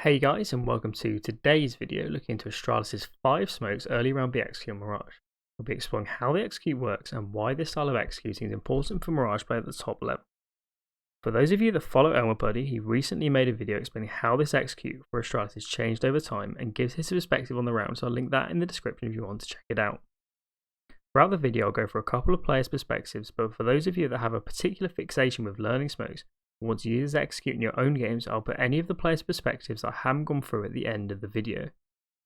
Hey guys, and welcome to today's video looking into Astralis' 5 smokes early round the execute on Mirage. We'll be exploring how the execute works and why this style of executing is important for Mirage play at the top level. For those of you that follow ElmerBuddy, he recently made a video explaining how this execute for Astralis has changed over time and gives his perspective on the round, so I'll link that in the description if you want to check it out. Throughout the video I'll go for a couple of players' perspectives, but for those of you that have a particular fixation with learning smokes, want to use execute in your own games, I'll put any of the players' perspectives I haven't gone through at the end of the video.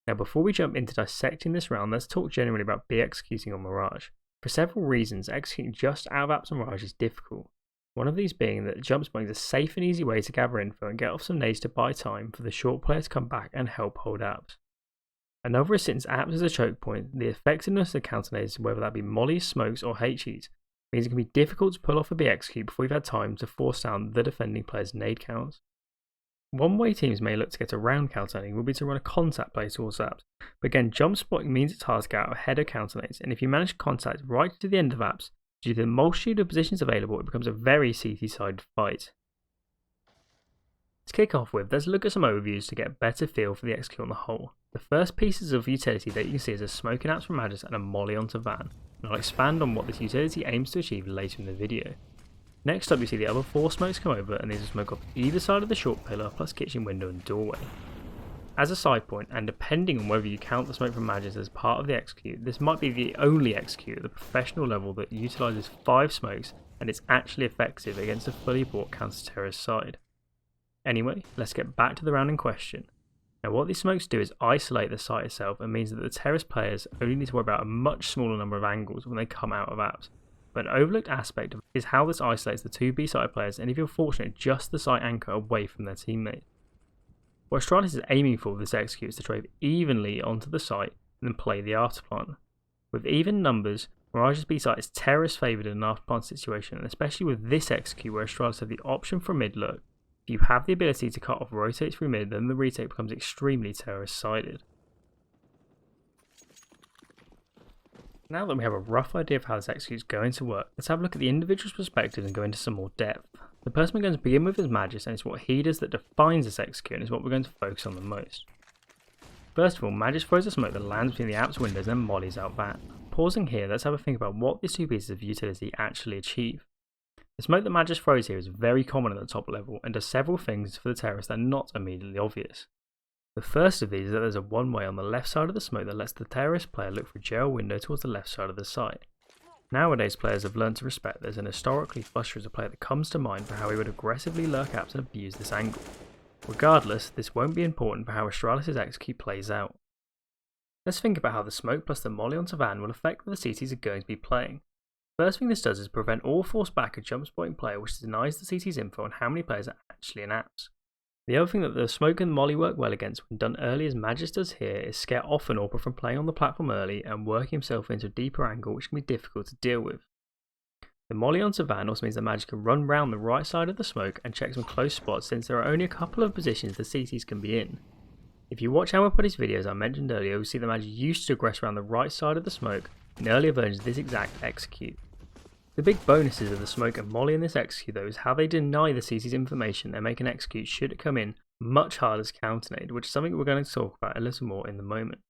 Now before we jump into dissecting this round, let's talk generally about B executing on Mirage. For several reasons, executing just out of apps on Mirage is difficult. One of these being that jump spotting is a safe and easy way to gather info and get off some nades to buy time for the short player to come back and help hold apps. Another is since apps is a choke point, the effectiveness of counter nades, whether that be mollies, smokes or HEs, means it can be difficult to pull off a B execute before you've had time to force down the defending player's nade counts. One way teams may look to get around counter-nading would be to run a contact play towards apps, but again jump spotting means it's hard to get out ahead of counter nades, and if you manage contact right to the end of apps, due to the multitude of positions available, it becomes a very CT-sided fight. To kick off with, let's look at some overviews to get a better feel for the execute on the whole. The first pieces of utility that you can see is a smoking apps from Magus and a molly onto Van, and I'll expand on what this utility aims to achieve later in the video. Next up you see the other 4 smokes come over, and these are smoke off either side of the short pillar plus kitchen window and doorway. As a side point, and depending on whether you count the smoke from Magus as part of the execute, this might be the only execute at the professional level that utilises 5 smokes and it's actually effective against a fully bought counter-terrorist side. Anyway, let's get back to the round in question. Now what these smokes do is isolate the site itself and means that the terrorist players only need to worry about a much smaller number of angles when they come out of apps. But an overlooked aspect is how this isolates the 2 B-side players, and if you're fortunate, just the site anchor away from their teammate. What Astralis is aiming for with this execute is to trade evenly onto the site and then play the afterplant. With even numbers, Mirage's B-site is terrorist favoured in an afterplant situation, and especially with this execute where Astralis have the option for mid look, if you have the ability to cut off rotate through mid, then the retake becomes extremely terrorist-sided. Now that we have a rough idea of how this execute is going to work, let's have a look at the individual's perspectives and go into some more depth. The person we're going to begin with is Magus, and it's what he does that defines this execute and is what we're going to focus on the most. First of all, Magus throws a smoke that lands between the app's windows and mollies out back. Pausing here, let's have a think about what these 2 pieces of utility actually achieve. The smoke that Magus throws here is very common at the top level and does several things for the terrorists that are not immediately obvious. The first of these is that there's a one-way on the left side of the smoke that lets the terrorist player look through jail window towards the left side of the site. Nowadays players have learned to respect this, and historically Flusher is a player that comes to mind for how he would aggressively lurk apps and abuse this angle. Regardless, this won't be important for how Astralis' execute plays out. Let's think about how the smoke plus the molly onto Van will affect what the CTs are going to be playing. First thing this does is prevent all force back a jump spotting player, which denies the CT's info on how many players are actually in apps. The other thing that the smoke and molly work well against when done early as Magus does here is scare off an AWPer from playing on the platform early and working himself into a deeper angle, which can be difficult to deal with. The molly onto Van also means that Magus can run round the right side of the smoke and check some close spots, since there are only a couple of positions the CTs can be in. If you watch ElmerBuddy's videos I mentioned earlier, you'll see that Magus used to aggress around the right side of the smoke in earlier versions of this exact execute. The big bonuses of the smoke and molly in this execute though is how they deny the CT's information and make an execute should it come in much harder to counternade, which is something we're going to talk about a little more in the moment.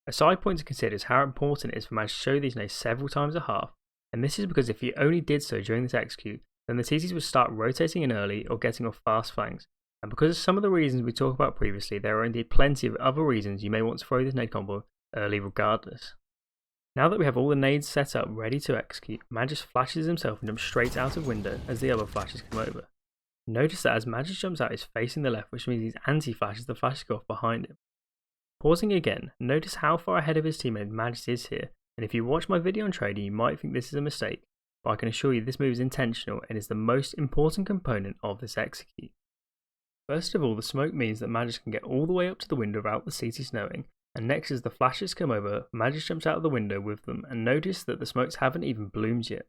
A side point to consider is how important it is for Magus to show these nades several times a half, and this is because if he only did so during this execute, then the CTs would start rotating in early or getting off fast flanks, and because of some of the reasons we talked about previously, there are indeed plenty of other reasons you may want to throw this nade combo early regardless. Now that we have all the nades set up ready to execute, Magus flashes himself and jumps straight out of window as the other flashes come over. Notice that as Magus jumps out, he's facing the left, which means he's anti-flash as the flashes go off behind him. Pausing again, notice how far ahead of his teammate Magus is here, and if you watch my video on trading you might think this is a mistake, but I can assure you this move is intentional and is the most important component of this execute. First of all, the smoke means that Magus can get all the way up to the window without the CTs knowing, and next as the flashes come over, Magus jumps out of the window with them, and notice that the smokes haven't even bloomed yet.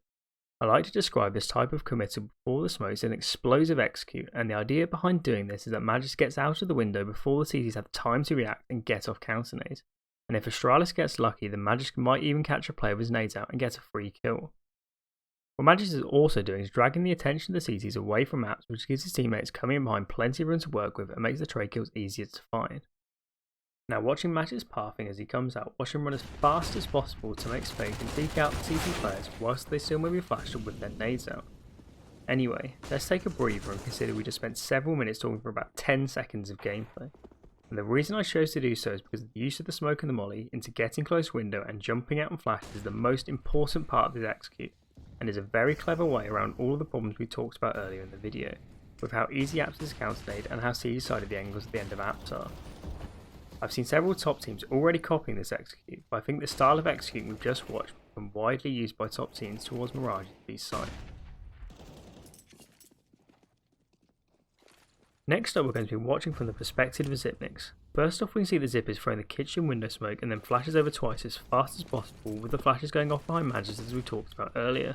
I like to describe this type of committal before the smokes as an explosive execute, and the idea behind doing this is that Magus gets out of the window before the CTs have time to react and get off counter nades, and if Astralis gets lucky then Magus might even catch a player with his nades out and get a free kill. What Magis is also doing is dragging the attention of the CTs away from maps, which gives his teammates coming in behind plenty of room to work with and makes the trade kills easier to find. Now watching Magis pathing as he comes out, watch him run as fast as possible to make space and peek out the CT players whilst they still may be flashed with their nades out. Anyway, let's take a breather and consider we just spent several minutes talking for about 10 seconds of gameplay. And the reason I chose to do so is because the use of the smoke and the molly into getting close window and jumping out and flashes is the most important part of this execute, and is a very clever way around all of the problems we talked about earlier in the video, with how easy apps is counter-nade and how CG-sided the angles at the end of apps are. I've seen several top teams already copying this execute, but I think the style of executing we've just watched has been widely used by top teams towards Mirage B's side. Next up, we're going to be watching from the perspective of Zipniks. First off, we can see the Zip is throwing the kitchen window smoke and then flashes over twice as fast as possible, with the flashes going off behind Magis as we talked about earlier.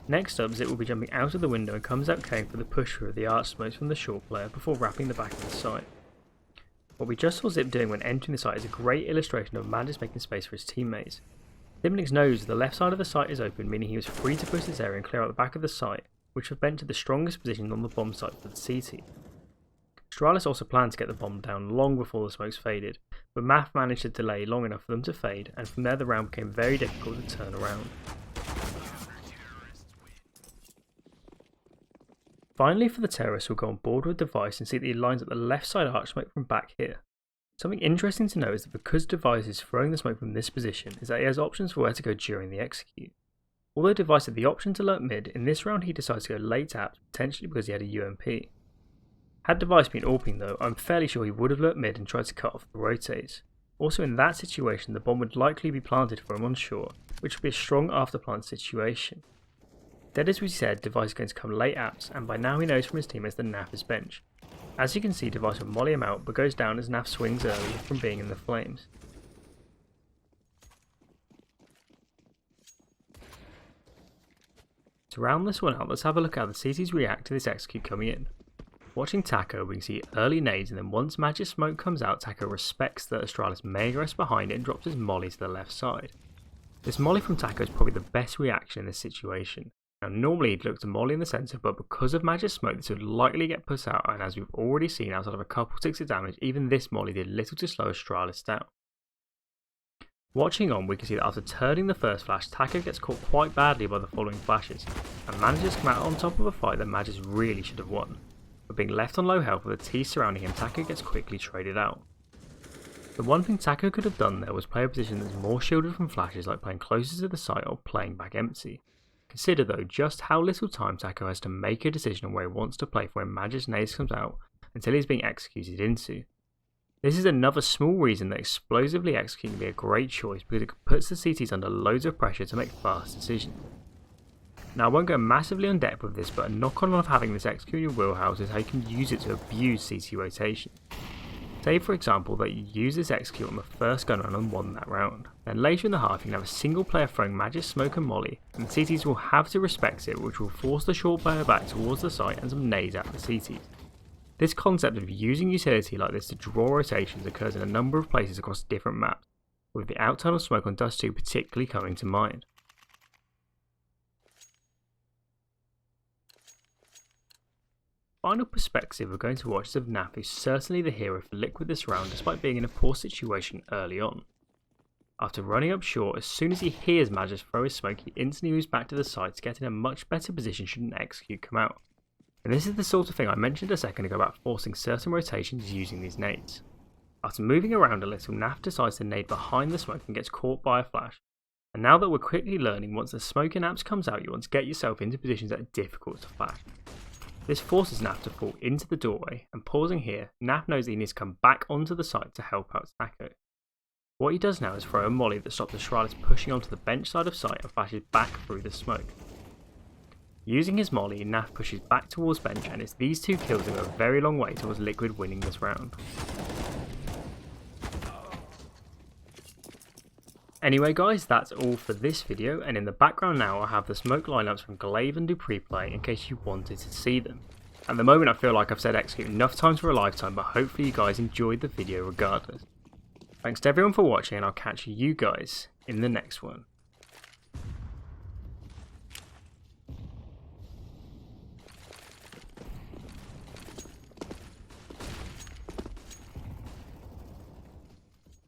Next up, Zip will be jumping out of the window and comes out came for the push through of the arch smokes from the short player before wrapping the back of the site. What we just saw Zip doing when entering the site is a great illustration of Magis making space for his teammates. Zipniks knows the left side of the site is open, meaning he was free to push this area and clear out the back of the site, which have been to the strongest position on the bomb site for the CT. Astralis also planned to get the bomb down long before the smokes faded, but Math managed to delay long enough for them to fade, and from there the round became very difficult to turn around. Finally, for the terrorists, we'll go on board with Device and see that he lines up the left side arch smoke from back here. Something interesting to note is that because Device is throwing the smoke from this position, is that he has options for where to go during the execute. Although Device had the option to lurk mid, in this round he decides to go late apps, potentially because he had a UMP. Had Device been AWPing though, I'm fairly sure he would have lurked mid and tried to cut off the rotates. Also in that situation, the bomb would likely be planted for him on shore, which would be a strong after plant situation. Dead as we said, Device is going to come late apps, and by now he knows from his teammates that Naf is bench. As you can see, Device will molly him out, but goes down as Naf swings early from being in the flames. To round this one out, let's have a look at how the CTs react to this execute coming in. Watching Taco, we can see early nades, and then once Magis smoke comes out, Taco respects that Astralis may aggress behind it and drops his molly to the left side. This molly from Taco is probably the best reaction in this situation. Now normally he'd look to molly in the centre, but because of Magis smoke this would likely get put out, and as we've already seen outside of a couple ticks of damage, even this molly did little to slow Astralis down. Watching on, we can see that after turning the first flash, Taco gets caught quite badly by the following flashes, and manages to come out on top of a fight that Magis really should have won. But being left on low health with a T surrounding him, Taco gets quickly traded out. The one thing Taco could have done there was play a position that's more shielded from flashes, like playing closer to the site or playing back empty. Consider though just how little time Taco has to make a decision on where he wants to play for when Magis nades comes out until he's being executed into. This is another small reason that explosively executing can be a great choice, because it puts the CTs under loads of pressure to make fast decisions. Now I won't go massively on depth with this, but a knock on of having this execute in your wheelhouse is how you can use it to abuse CT rotation. Say for example that you use this execute on the first gun run and won that round. Then later in the half you can have a single player throwing Magis smoke and molly, and the CTs will have to respect it, which will force the short player back towards the site and some nades at the CTs. This concept of using utility like this to draw rotations occurs in a number of places across different maps, with the out-tunnel smoke on Dust 2 particularly coming to mind. Final perspective we're going to watch is of Naf, who's certainly the hero for Liquid this round despite being in a poor situation early on. After running up short, as soon as he hears Magis throw his smoke, he instantly moves back to the side to get in a much better position should an execute come out. And this is the sort of thing I mentioned a second ago about forcing certain rotations using these nades. After moving around a little, Naf decides to nade behind the smoke and gets caught by a flash. And now that we're quickly learning, once the smoke in apps comes out, you want to get yourself into positions that are difficult to flash. This forces Naf to fall into the doorway, and pausing here, Naf knows that he needs to come back onto the site to help out Taco. What he does now is throw a molly that stops Astralis pushing onto the bench side of site and flashes back through the smoke. Using his molly, Naf pushes back towards bench, and it's these two kills that go a very long way towards Liquid winning this round. Anyway guys, that's all for this video, and in the background now I have the smoke lineups from Glaive and Dupree playing in case you wanted to see them. At the moment I feel like I've said execute enough times for a lifetime, but hopefully you guys enjoyed the video regardless. Thanks to everyone for watching, and I'll catch you guys in the next one.